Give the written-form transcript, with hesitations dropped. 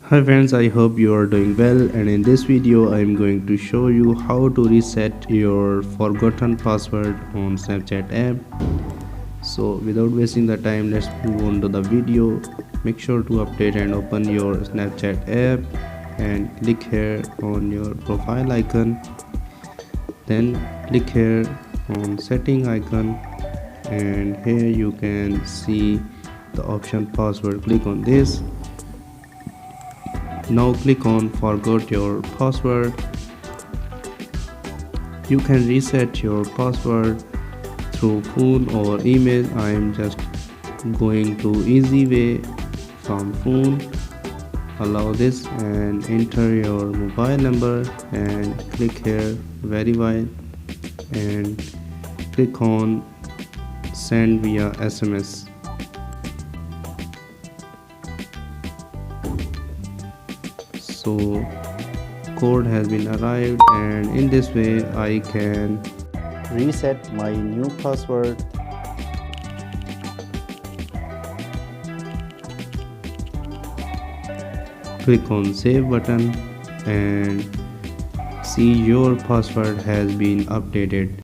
Hi friends, I hope you are doing well, and in this video I am going to show you how to reset your forgotten password on Snapchat app. So without wasting the time, let's move on to the video. Make sure to update and open your Snapchat app and click here on your profile icon. Then click here on setting icon, and here you can see the option password. Click on this. Now click on forgot your password. You can reset your password through phone or email. I am just going to easy way from phone. Allow this and enter your mobile number and click here verify and click on send via SMS. So code has been arrived, and in this way I can reset my new password. Click on save button and see your password has been updated.